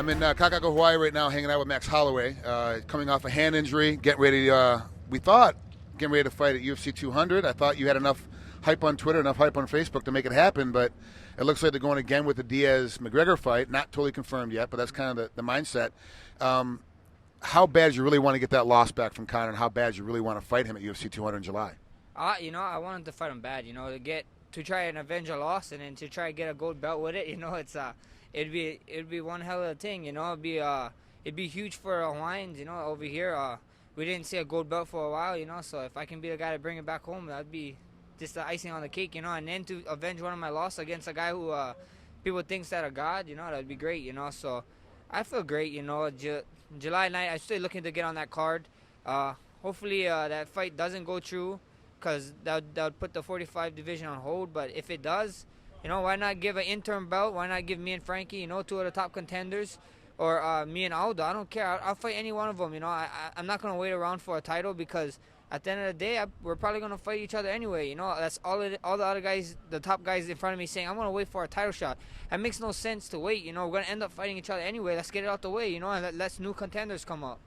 I'm in Kakaako, Hawaii right now, hanging out with Max Holloway, coming off a hand injury, getting ready. Getting ready to fight at UFC 200. I thought you had enough hype on Twitter, enough hype on Facebook to make it happen, but it looks like they're going again with the Diaz-McGregor fight. Not totally confirmed yet, but that's kind of the mindset. How bad do you really want to get that loss back from Conor, and how bad do you really want to fight him at UFC 200 in July? I wanted to fight him bad, to try and avenge a loss and then to try and get a gold belt with it. It'd be one hell of a thing. It'd be huge for Hawaiians. Over here, we didn't see a gold belt for a while. So if I can be the guy to bring it back home, that'd be just the icing on the cake. And then to avenge one of my losses against a guy who people thinks that a god. That'd be great. So I feel great. July 9th, I'm still looking to get on that card. Hopefully that fight doesn't go through, because that would put the 45 division on hold. But if it does, why not give an interim belt? Why not give me and Frankie, two of the top contenders, or me and Aldo? I don't care. I'll fight any one of them. I'm not going to wait around for a title, because at the end of the day, we're probably going to fight each other anyway. That's all the other guys, the top guys in front of me saying, I'm going to wait for a title shot. That makes no sense to wait. We're going to end up fighting each other anyway. Let's get it out the way, and let's new contenders come up.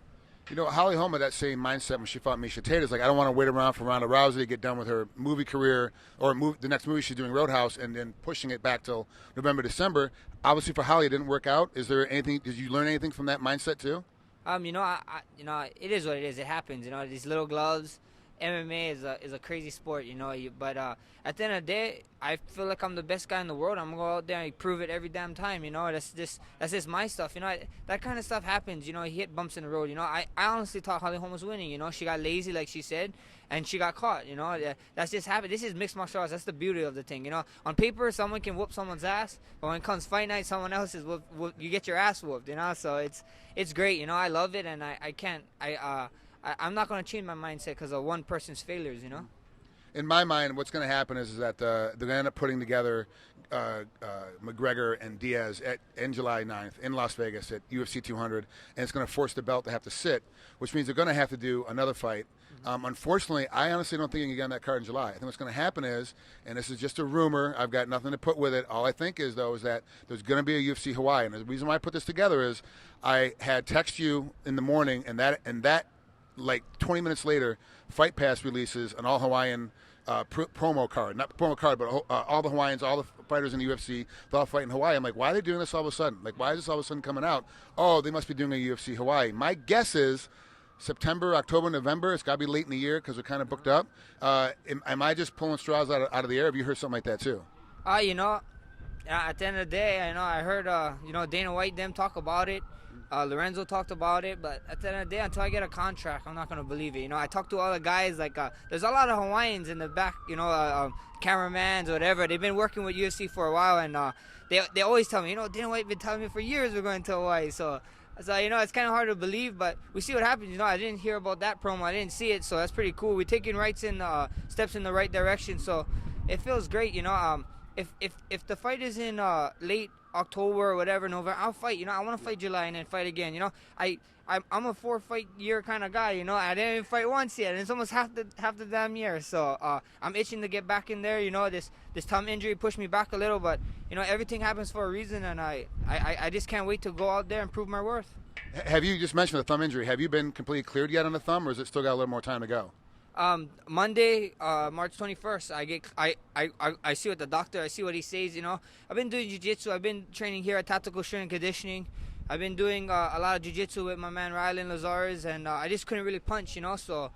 Holly Holm had that same mindset when she fought Misha Tate. It's like, I don't want to wait around for Ronda Rousey to get done with her movie career, or the next movie she's doing, Roadhouse, and then pushing it back till November, December. Obviously, for Holly, it didn't work out. Is there anything? Did you learn anything from that mindset too? It is what it is. It happens. These little gloves. MMA is a crazy sport, but at the end of the day, I feel like I'm the best guy in the world. I'm going to go out there and prove it every damn time, That's just my stuff, That kind of stuff happens, You hit bumps in the road, I honestly thought Holly Holm was winning, She got lazy, like she said, and she got caught, That's just happened. This is mixed martial arts. That's the beauty of the thing, On paper, someone can whoop someone's ass, but when it comes fight night, someone else is you get your ass whooped, So it's great, I love it, and I'm not going to change my mindset because of one person's failures, In my mind, what's going to happen is that they're going to end up putting together McGregor and Diaz in July 9th in Las Vegas at UFC 200, and it's going to force the belt to have to sit, which means they're going to have to do another fight. Unfortunately, I honestly don't think you can get on that card in July. I think what's going to happen is, and this is just a rumor, I've got nothing to put with it, all I think is, though, is that there's going to be a UFC Hawaii, and the reason why I put this together is I had text you in the morning, and that like 20 minutes later, Fight Pass releases an all-Hawaiian promo card. Not promo card, but all the Hawaiians, all the fighters in the UFC, they all fight in Hawaii. I'm like, why are they doing this all of a sudden? Like, why is this all of a sudden coming out? Oh, they must be doing a UFC Hawaii. My guess is September, October, November. It's got to be late in the year because we're kind of booked up. Am I just pulling straws out of the air? Have you heard something like that too? At the end of the day, I heard, Dana White, them talk about it. Lorenzo talked about it, but at the end of the day, until I get a contract, I'm not going to believe it. I talked to all the guys, there's a lot of Hawaiians in the back, cameramans or whatever. They've been working with UFC for a while, and they always tell me, Dana White been telling me for years we're going to Hawaii. So it's kind of hard to believe, but we see what happens. I didn't hear about that promo. I didn't see it, so that's pretty cool. We're taking steps in the right direction, so it feels great. If the fight is in late October or whatever, November, I'll fight. I want to fight July and then fight again. I'm a 4-fight year kind of guy. I didn't even fight once yet, and it's almost half the damn year. So I'm itching to get back in there. This thumb injury pushed me back a little, but everything happens for a reason, and I just can't wait to go out there and prove my worth. Have you just mentioned the thumb injury? Have you been completely cleared yet on the thumb, or is it still got a little more time to go? Monday, March 21st, I see what the doctor, I see what he says, I've been doing jiu-jitsu, I've been training here at Tactical Strength and Conditioning. I've been doing a lot of jiu-jitsu with my man Rylan Lazarez, and I just couldn't really punch, so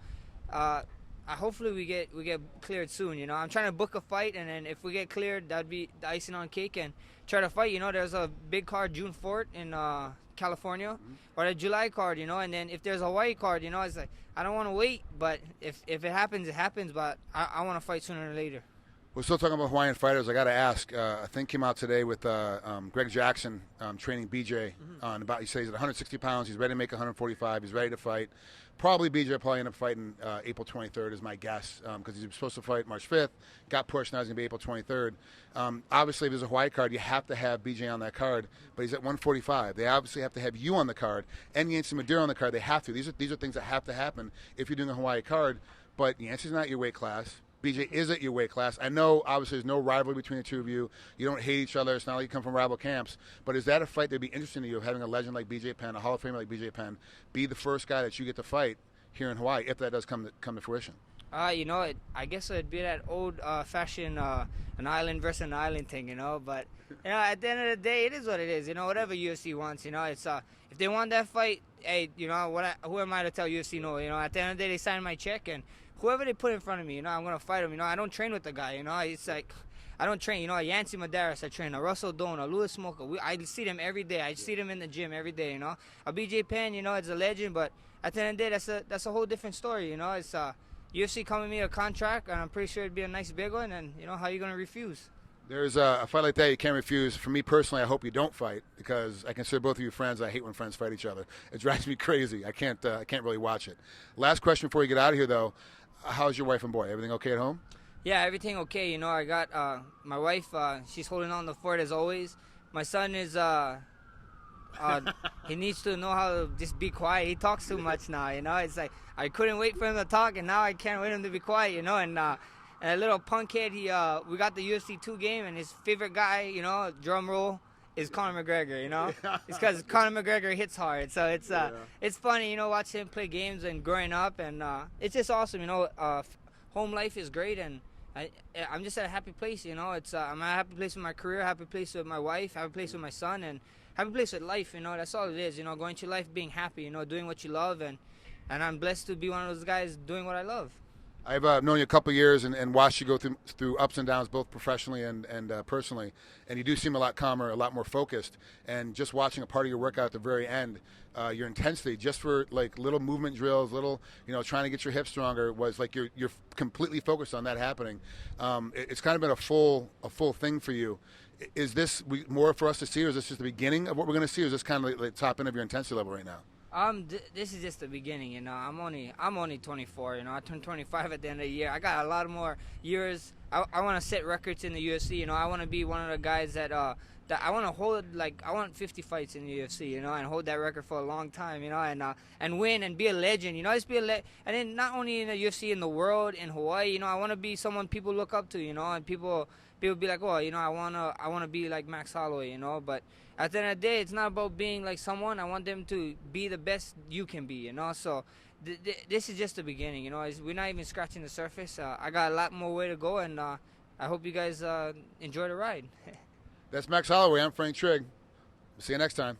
hopefully we get cleared soon, I'm trying to book a fight, and then if we get cleared, that'd be the icing on cake, and try to fight, there's a big card June 4th in California, or a July card, and then if there's a Hawaii card, it's like, I don't want to wait, but if it happens, it happens, but I want to fight sooner or later. We're still talking about Hawaiian fighters. I got to ask, a thing came out today with Greg Jackson training BJ on about, he says he's at 160 pounds, he's ready to make 145, he's ready to fight. Probably BJ probably end up fighting April 23rd is my guess, because he's supposed to fight March 5th, got pushed, now he's going to be April 23rd. Obviously, if there's a Hawaii card, you have to have BJ on that card, but he's at 145. They obviously have to have you on the card, and Yancy Maduro on the card. They have to. These are things that have to happen if you're doing a Hawaii card, but Yancy's not your weight class. BJ is at your weight class. I know, obviously, there's no rivalry between the two of you. You don't hate each other. It's not like you come from rival camps. But is that a fight that'd be interesting to you, having a legend like BJ Penn, a Hall of Famer like BJ Penn, be the first guy that you get to fight here in Hawaii, if that does come to fruition? I guess it'd be that old-fashioned an island versus an island thing, But at the end of the day, it is what it is. Whatever UFC wants, it's if they want that fight, hey, who am I to tell UFC no? At the end of the day, they sign my check, and whoever they put in front of me, I'm gonna fight him. I don't train with the guy. It's like I don't train. Yancy Medeiros, I train. Russell Doan, Louis Smoker. I see them every day. I see them in the gym every day. A BJ Penn, it's a legend, but at the end of the day, that's a whole different story. It's UFC coming me a contract, and I'm pretty sure it'd be a nice big one. And how are you gonna refuse? There's a fight like that you can't refuse. For me personally, I hope you don't fight, because I consider both of you friends. I hate when friends fight each other. It drives me crazy. I can't really watch it. Last question before we get out of here, though. How's your wife and boy? Everything okay at home? Yeah, everything okay. I got my wife. She's holding on the fort as always. My son is he needs to know how to just be quiet. He talks too much now. It's like I couldn't wait for him to talk, and now I can't wait for him to be quiet. And a little punk kid, we got the UFC 2 game, and his favorite guy, drum roll, is Conor McGregor, It's because Conor McGregor hits hard. So it's funny, watching him play games and growing up, and it's just awesome, home life is great, and I'm just at a happy place, I'm at a happy place with my career, happy place with my wife, happy place with my son, and happy place with life, that's all it is, going through life being happy, doing what you love, and I'm blessed to be one of those guys doing what I love. I've known you a couple of years and watched you go through ups and downs, both professionally and personally. And you do seem a lot calmer, a lot more focused. And just watching a part of your workout at the very end, your intensity, just for like little movement drills, little, trying to get your hips stronger, was like you're completely focused on that happening. It's kind of been a full thing for you. Is this more for us to see, or is this just the beginning of what we're going to see, or is this kind of like the top end of your intensity level right now? This is just the beginning, I'm only 24, I turned 25 at the end of the year. I got a lot more years. I want to set records in the UFC, I want to be one of the guys that I want to hold, I want 50 fights in the UFC, and hold that record for a long time, and win and be a legend, just be and then not only in the UFC, in the world, in Hawaii, I want to be someone people look up to, and people be like, oh, I want to be like Max Holloway, but at the end of the day, it's not about being like someone. I want them to be the best you can be, So this is just the beginning, We're not even scratching the surface. I got a lot more way to go, and I hope you guys enjoy the ride. That's Max Holloway. I'm Frank Trigg. See you next time.